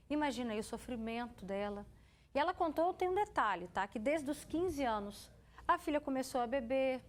Imagina aí o sofrimento dela. E ela contou, tem um detalhe, tá? Que desde os 15 anos a filha começou a beber,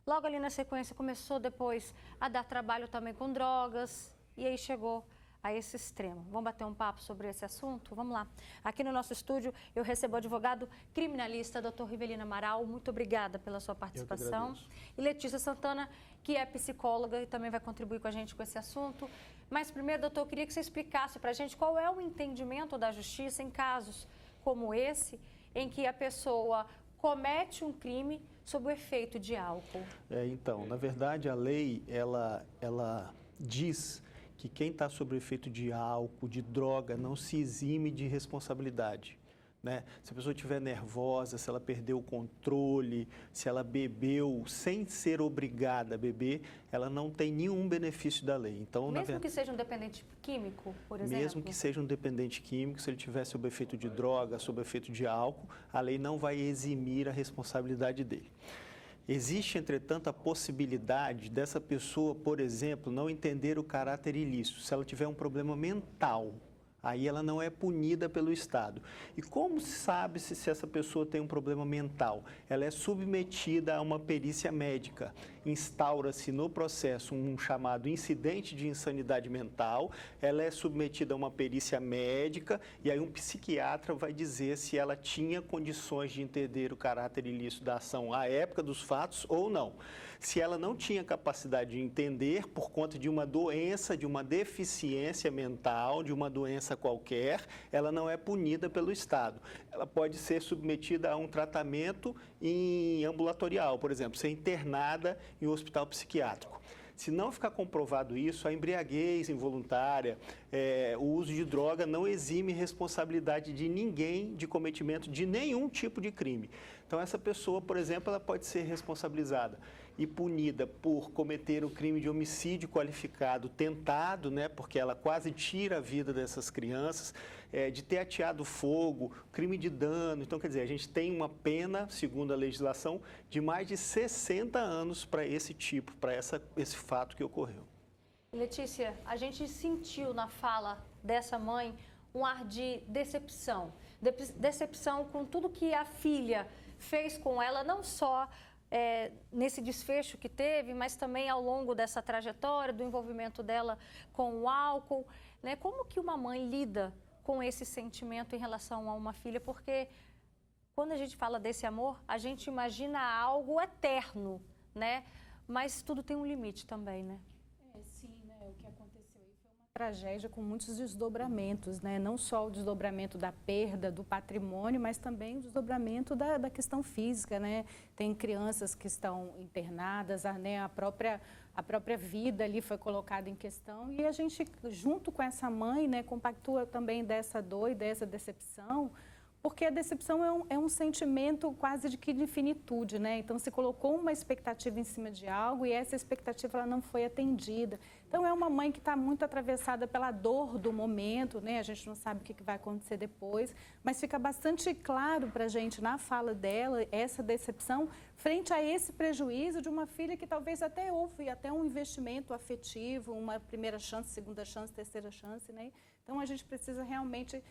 logo ali na sequência começou depois a dar trabalho também com drogas, e aí chegou a esse extremo. Vamos bater um papo sobre esse assunto? Vamos lá. Aqui no nosso estúdio eu recebo o advogado criminalista, Dr. Rivelino Amaral. Muito obrigada pela sua participação. E Letícia Santana, que é psicóloga e também vai contribuir com a gente com esse assunto. Mas primeiro, doutor, eu queria que você explicasse para a gente qual é o entendimento da justiça em casos como esse, em que a pessoa comete um crime sob o efeito de álcool. Então, na verdade, a lei, ela diz que quem está sob o efeito de álcool, de droga, não se exime de responsabilidade, né? Se a pessoa estiver nervosa, se ela perdeu o controle, se ela bebeu sem ser obrigada a beber, ela não tem nenhum benefício da lei. Então, mesmo que seja um dependente químico, por exemplo? Mesmo que seja um dependente químico, se ele estiver sob o efeito de droga, sob o efeito de álcool, a lei não vai eximir a responsabilidade dele. Existe, entretanto, a possibilidade dessa pessoa, por exemplo, não entender o caráter ilícito. Se ela tiver um problema mental, aí ela não é punida pelo Estado. E como sabe-se se essa pessoa tem um problema mental? Ela é submetida a uma perícia médica. Instaura-se no processo um chamado incidente de insanidade mental, ela é submetida a uma perícia médica e aí um psiquiatra vai dizer se ela tinha condições de entender o caráter ilícito da ação à época dos fatos ou não. Se ela não tinha capacidade de entender por conta de uma doença, de uma deficiência mental, de uma doença qualquer, ela não é punida pelo Estado. Ela pode ser submetida a um tratamento ambulatorial, por exemplo, ser internada em um hospital psiquiátrico. Se não ficar comprovado isso, a embriaguez involuntária, o uso de droga não exime responsabilidade de ninguém de cometimento de nenhum tipo de crime. Então, essa pessoa, por exemplo, ela pode ser responsabilizada e punida por cometer o crime de homicídio qualificado tentado, né, porque ela quase tira a vida dessas crianças, de ter ateado fogo, crime de dano. Então, quer dizer, a gente tem uma pena, segundo a legislação, de mais de 60 anos para esse tipo, para esse fato que ocorreu. Letícia, a gente sentiu na fala dessa mãe um ar de decepção. Decepção com tudo que a filha fez com ela, não só nesse desfecho que teve, mas também ao longo dessa trajetória, do envolvimento dela com o álcool, né? Como que uma mãe lida com esse sentimento em relação a uma filha? Porque quando a gente fala desse amor, a gente imagina algo eterno, né? Mas tudo tem um limite também, né? Sim, né? O que aconteceu aí foi uma tragédia com muitos desdobramentos, né? Não só o desdobramento da perda do patrimônio, mas também o desdobramento da questão física, né? Tem crianças que estão internadas, né? A própria vida ali foi colocada em questão e a gente, junto com essa mãe, né, compactua também dessa dor e dessa decepção, porque a decepção é um sentimento quase de finitude, né? Então, se colocou uma expectativa em cima de algo e essa expectativa ela não foi atendida. Então, é uma mãe que está muito atravessada pela dor do momento, né? A gente não sabe o que vai acontecer depois, mas fica bastante claro para a gente, na fala dela, essa decepção frente a esse prejuízo de uma filha que talvez até houve até um investimento afetivo, uma primeira chance, segunda chance, terceira chance, né? Então, a gente precisa realmente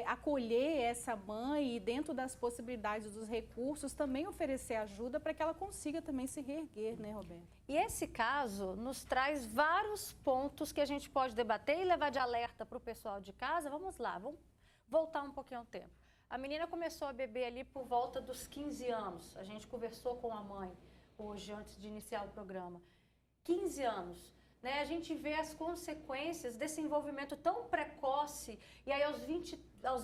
acolher essa mãe e, dentro das possibilidades dos recursos, também oferecer ajuda para que ela consiga também se reerguer, né, Roberto? E esse caso nos traz vários pontos que a gente pode debater e levar de alerta para o pessoal de casa. Vamos lá, vamos voltar um pouquinho ao tempo. A menina começou a beber ali por volta dos 15 anos. A gente conversou com a mãe hoje, antes de iniciar o programa. 15 anos. Né, a gente vê as consequências desse envolvimento tão precoce e aí aos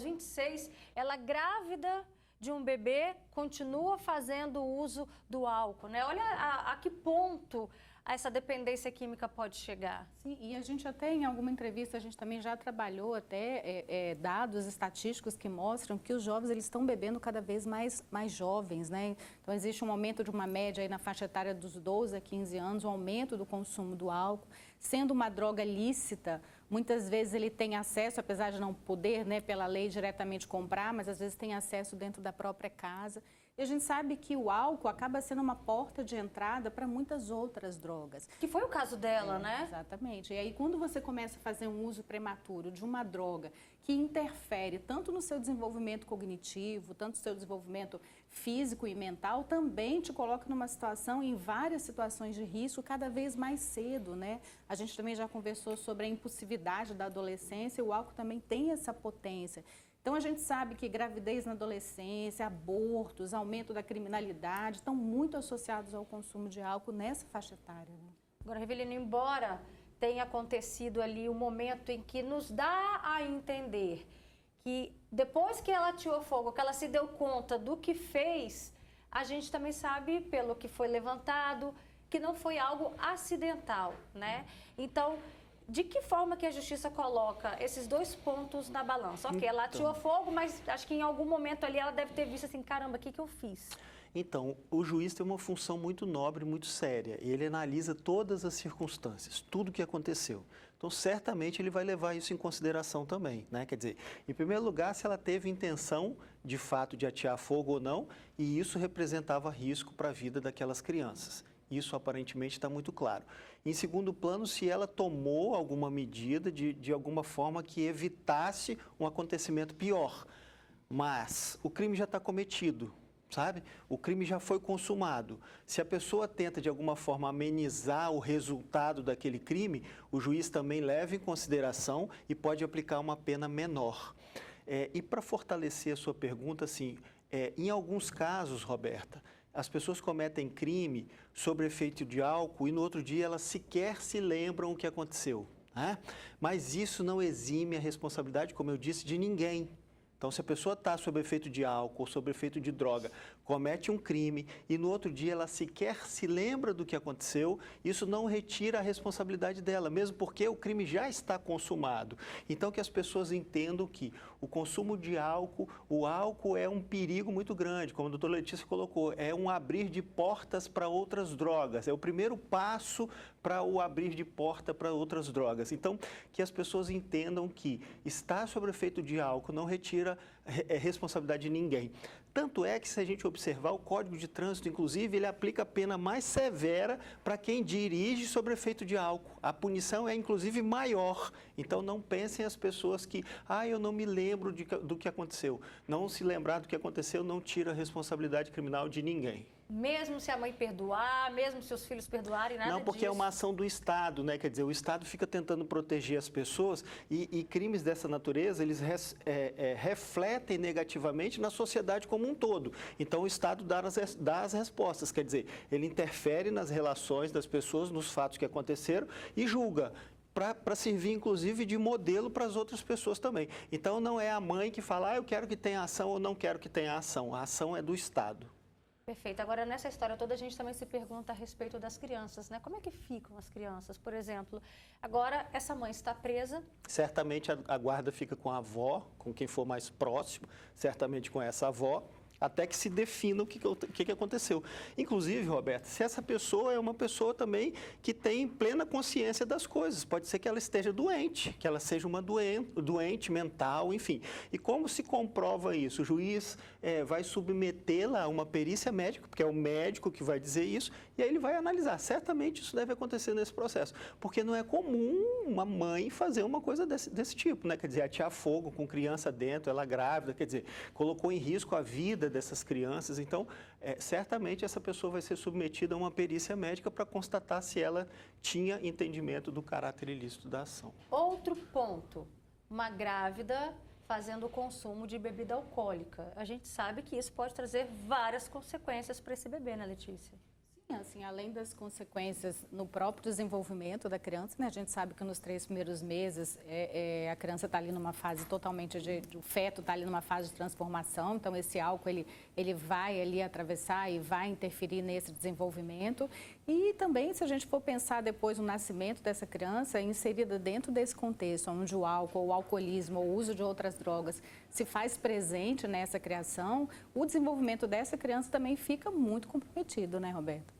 26, ela grávida de um bebê continua fazendo uso do álcool, né? Olha a que ponto essa dependência química pode chegar. Sim, e a gente até em alguma entrevista, a gente também já trabalhou até dados estatísticos que mostram que os jovens eles estão bebendo cada vez mais jovens, né? Então existe um aumento de uma média aí na faixa etária dos 12 a 15 anos, um aumento do consumo do álcool, sendo uma droga lícita, muitas vezes ele tem acesso, apesar de não poder, né, pela lei diretamente comprar, mas às vezes tem acesso dentro da própria casa. E a gente sabe que o álcool acaba sendo uma porta de entrada para muitas outras drogas. Que foi o caso dela, né? Exatamente. E aí, quando você começa a fazer um uso prematuro de uma droga que interfere tanto no seu desenvolvimento cognitivo, tanto no seu desenvolvimento físico e mental, também te coloca numa situação, em várias situações de risco, cada vez mais cedo, né? A gente também já conversou sobre a impulsividade da adolescência, o álcool também tem essa potência. Então, a gente sabe que gravidez na adolescência, abortos, aumento da criminalidade estão muito associados ao consumo de álcool nessa faixa etária, né? Agora, Rivelino, embora tenha acontecido ali o momento em que nos dá a entender que depois que ela ateou fogo, que ela se deu conta do que fez, a gente também sabe, pelo que foi levantado, que não foi algo acidental, né? Então, de que forma que a justiça coloca esses dois pontos na balança? Ok, ela ateou fogo, mas acho que em algum momento ali ela deve ter visto assim, caramba, o que eu fiz? Então, o juiz tem uma função muito nobre, muito séria. Ele analisa todas as circunstâncias, tudo o que aconteceu. Então, certamente, ele vai levar isso em consideração também, né? Quer dizer, em primeiro lugar, se ela teve intenção, de fato, de atear fogo ou não, e isso representava risco para a vida daquelas crianças. Isso, aparentemente, está muito claro. Em segundo plano, se ela tomou alguma medida de alguma forma que evitasse um acontecimento pior. Mas o crime já está cometido, sabe? O crime já foi consumado. Se a pessoa tenta, de alguma forma, amenizar o resultado daquele crime, o juiz também leva em consideração e pode aplicar uma pena menor. E para fortalecer a sua pergunta, assim, em alguns casos, Roberta, as pessoas cometem crime sob efeito de álcool e no outro dia elas sequer se lembram o que aconteceu, né? Mas isso não exime a responsabilidade, como eu disse, de ninguém. Então, se a pessoa está sob efeito de álcool, sob efeito de droga, comete um crime e no outro dia ela sequer se lembra do que aconteceu, isso não retira a responsabilidade dela, mesmo porque o crime já está consumado. Então, que as pessoas entendam que o consumo de álcool, o álcool é um perigo muito grande, como a doutora Letícia colocou, é um abrir de portas para outras drogas, é o primeiro passo para o abrir de porta para outras drogas. Então, que as pessoas entendam que estar sob efeito de álcool não retira responsabilidade de ninguém. Tanto é que, se a gente observar, o Código de Trânsito, inclusive, ele aplica a pena mais severa para quem dirige sob efeito de álcool. A punição é, inclusive, maior. Então, não pensem as pessoas que, eu não me lembro do que aconteceu. Não se lembrar do que aconteceu não tira a responsabilidade criminal de ninguém. Mesmo se a mãe perdoar, mesmo se os filhos perdoarem, nada Não, porque disso. é uma ação do Estado, né? Quer dizer, o Estado fica tentando proteger as pessoas e crimes dessa natureza, eles refletem negativamente na sociedade como um todo. Então, o Estado dá as respostas, quer dizer, ele interfere nas relações das pessoas, nos fatos que aconteceram e julga. Para servir, inclusive, de modelo para as outras pessoas também. Então, não é a mãe que fala, eu quero que tenha ação ou não quero que tenha ação. A ação é do Estado. Perfeito. Agora, nessa história toda, a gente também se pergunta a respeito das crianças, né? Como é que ficam as crianças, por exemplo? Agora, essa mãe está presa. Certamente a guarda fica com a avó, com quem for mais próximo, certamente com essa avó, até que se defina o que aconteceu. Inclusive, Roberto, se essa pessoa é uma pessoa também que tem plena consciência das coisas, pode ser que ela esteja doente, que ela seja uma doente mental, enfim. E como se comprova isso? O juiz vai submetê-la a uma perícia médica, porque é o médico que vai dizer isso, e aí ele vai analisar. Certamente isso deve acontecer nesse processo, porque não é comum uma mãe fazer uma coisa desse tipo, né? Quer dizer, atear fogo com criança dentro, ela grávida, quer dizer, colocou em risco a vida dessas crianças. Então, certamente essa pessoa vai ser submetida a uma perícia médica para constatar se ela tinha entendimento do caráter ilícito da ação. Outro ponto, uma grávida fazendo o consumo de bebida alcoólica. A gente sabe que isso pode trazer várias consequências para esse bebê, né, Letícia? Assim, além das consequências no próprio desenvolvimento da criança, né? A gente sabe que nos 3 primeiros meses a criança está ali numa fase totalmente o feto está ali numa fase de transformação, então esse álcool ele vai ali atravessar e vai interferir nesse desenvolvimento. E também, se a gente for pensar depois no nascimento dessa criança, inserida dentro desse contexto, onde o álcool, o alcoolismo, o uso de outras drogas se faz presente nessa criação, o desenvolvimento dessa criança também fica muito comprometido, né, Roberta?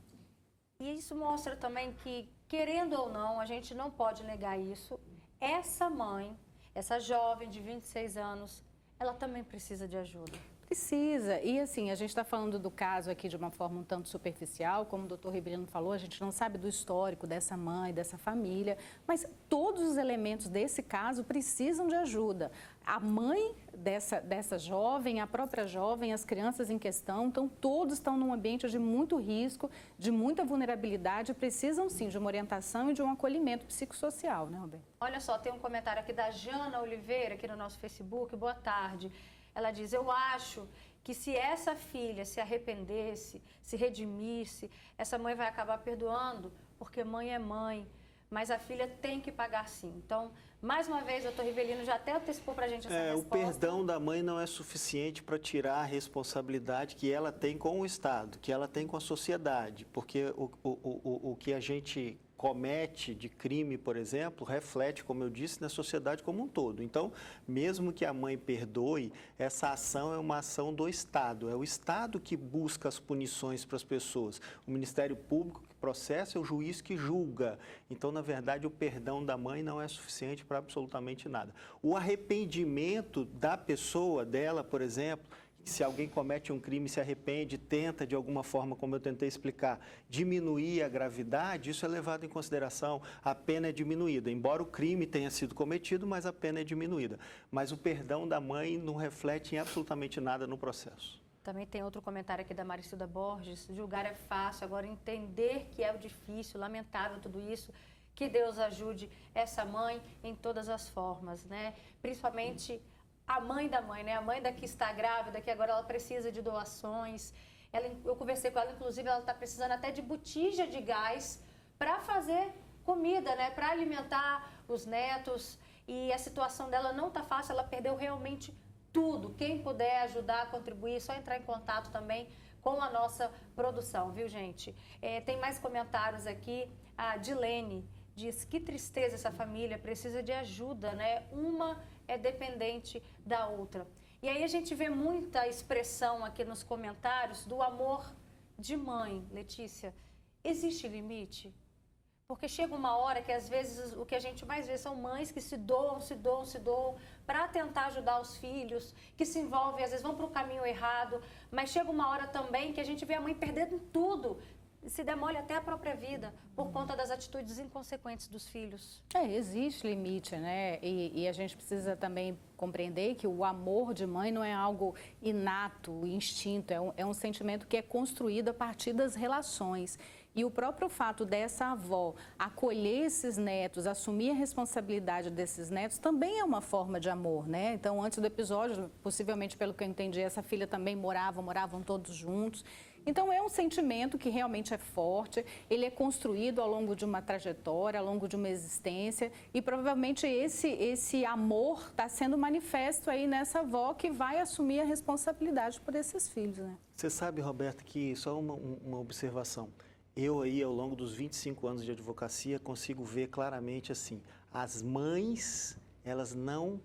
E isso mostra também que, querendo ou não, a gente não pode negar isso. Essa mãe, essa jovem de 26 anos, ela também precisa de ajuda. Precisa. E assim, a gente está falando do caso aqui de uma forma um tanto superficial, como o doutor Ribeirão falou, a gente não sabe do histórico dessa mãe, dessa família, mas todos os elementos desse caso precisam de ajuda. A mãe dessa jovem, a própria jovem, as crianças em questão, então todos estão num ambiente de muito risco, de muita vulnerabilidade, precisam sim de uma orientação e de um acolhimento psicossocial, né, Roberto? Olha só, tem um comentário aqui da Jana Oliveira, aqui no nosso Facebook. Boa tarde. Ela diz, eu acho que se essa filha se arrependesse, se redimisse, essa mãe vai acabar perdoando, porque mãe é mãe, mas a filha tem que pagar sim. Então, mais uma vez, doutor Rivelino já até antecipou para a gente essa resposta. O perdão da mãe não é suficiente para tirar a responsabilidade que ela tem com o Estado, que ela tem com a sociedade, porque o que a gente comete de crime, por exemplo, reflete, como eu disse, na sociedade como um todo. Então, mesmo que a mãe perdoe, essa ação é uma ação do Estado. É o Estado que busca as punições para as pessoas. O Ministério Público que processa é o juiz que julga. Então, na verdade, o perdão da mãe não é suficiente para absolutamente nada. O arrependimento da pessoa, dela, por exemplo, se alguém comete um crime, se arrepende, tenta de alguma forma, como eu tentei explicar, diminuir a gravidade, isso é levado em consideração, a pena é diminuída. Embora o crime tenha sido cometido, mas a pena é diminuída. Mas o perdão da mãe não reflete em absolutamente nada no processo. Também tem outro comentário aqui da Maricilda Borges, julgar é fácil, agora entender que é o difícil, lamentável tudo isso, que Deus ajude essa mãe em todas as formas, né? Principalmente a mãe da mãe, né? A mãe da que está grávida, que agora ela precisa de doações. Eu conversei com ela, inclusive, ela está precisando até de botija de gás para fazer comida, né? Para alimentar os netos. E a situação dela não está fácil, ela perdeu realmente tudo. Quem puder ajudar, contribuir, é só entrar em contato também com a nossa produção, viu, gente? Tem mais comentários aqui. A Dilene diz, que tristeza essa família, precisa de ajuda, né? Uma é dependente da outra. E aí a gente vê muita expressão aqui nos comentários do amor de mãe. Letícia, existe limite? Porque chega uma hora que às vezes o que a gente mais vê são mães que se doam para tentar ajudar os filhos, que se envolvem, às vezes vão para o caminho errado, mas chega uma hora também que a gente vê a mãe perdendo tudo, se demole até a própria vida por conta das atitudes inconsequentes dos filhos. Existe limite, né? E a gente precisa também compreender que o amor de mãe não é algo inato, instinto, é um sentimento que é construído a partir das relações. E o próprio fato dessa avó acolher esses netos, assumir a responsabilidade desses netos, também é uma forma de amor, né? Então, antes do episódio, possivelmente, pelo que eu entendi, essa filha também moravam todos juntos. Então, é um sentimento que realmente é forte, ele é construído ao longo de uma trajetória, ao longo de uma existência, e provavelmente esse amor está sendo manifesto aí nessa avó que vai assumir a responsabilidade por esses filhos, né? Você sabe, Roberto, que só uma observação. Eu aí, ao longo dos 25 anos de advocacia, consigo ver claramente assim, as mães, elas não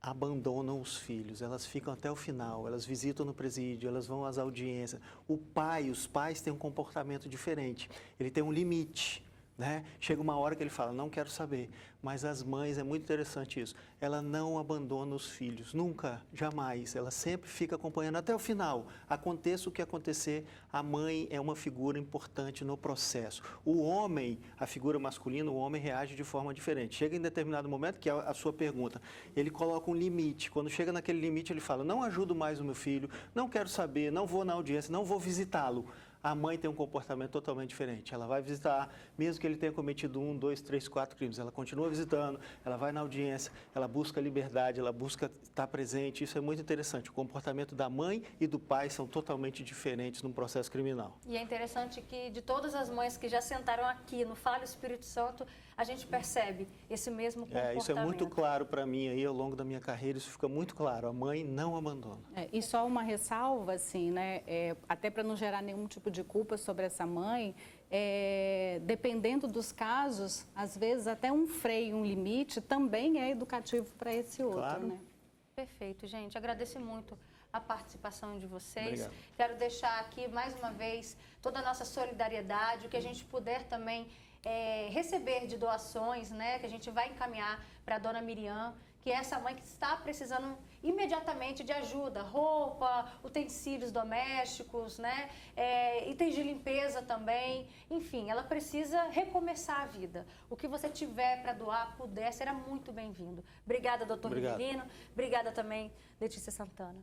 abandonam os filhos, elas ficam até o final, elas visitam no presídio, elas vão às audiências. Os pais têm um comportamento diferente, ele tem um limite, né? Chega uma hora que ele fala, não quero saber, mas as mães, é muito interessante isso, ela não abandona os filhos, nunca, jamais, ela sempre fica acompanhando até o final. Aconteça o que acontecer, a mãe é uma figura importante no processo. O homem, a figura masculina, o homem reage de forma diferente. Chega em determinado momento, que é a sua pergunta, ele coloca um limite, quando chega naquele limite ele fala, não ajudo mais o meu filho, não quero saber, não vou na audiência, não vou visitá-lo. A mãe tem um comportamento totalmente diferente. Ela vai visitar, mesmo que ele tenha cometido 1, 2, 3, 4 crimes, ela continua visitando, ela vai na audiência, ela busca liberdade, ela busca estar presente. Isso é muito interessante. O comportamento da mãe e do pai são totalmente diferentes num processo criminal. E é interessante que de todas as mães que já sentaram aqui no Fale Espírito Santo, a gente percebe esse mesmo comportamento. Isso é muito claro para mim aí ao longo da minha carreira, isso fica muito claro. A mãe não abandona. E só uma ressalva, assim, né? Até para não gerar nenhum tipo de culpa sobre essa mãe, dependendo dos casos, às vezes até um freio, um limite, também é educativo para esse outro, claro. Né? Perfeito, gente. Agradeço muito a participação de vocês. Obrigado. Quero deixar aqui, mais uma vez, toda a nossa solidariedade, o que a gente puder também receber de doações, né, que a gente vai encaminhar para a dona Miriam, que é essa mãe que está precisando imediatamente de ajuda, roupa, utensílios domésticos, né? Itens de limpeza também, enfim, ela precisa recomeçar a vida. O que você tiver para doar, puder, será muito bem-vindo. Obrigada, doutor Rivelino. Obrigada também, Letícia Santana.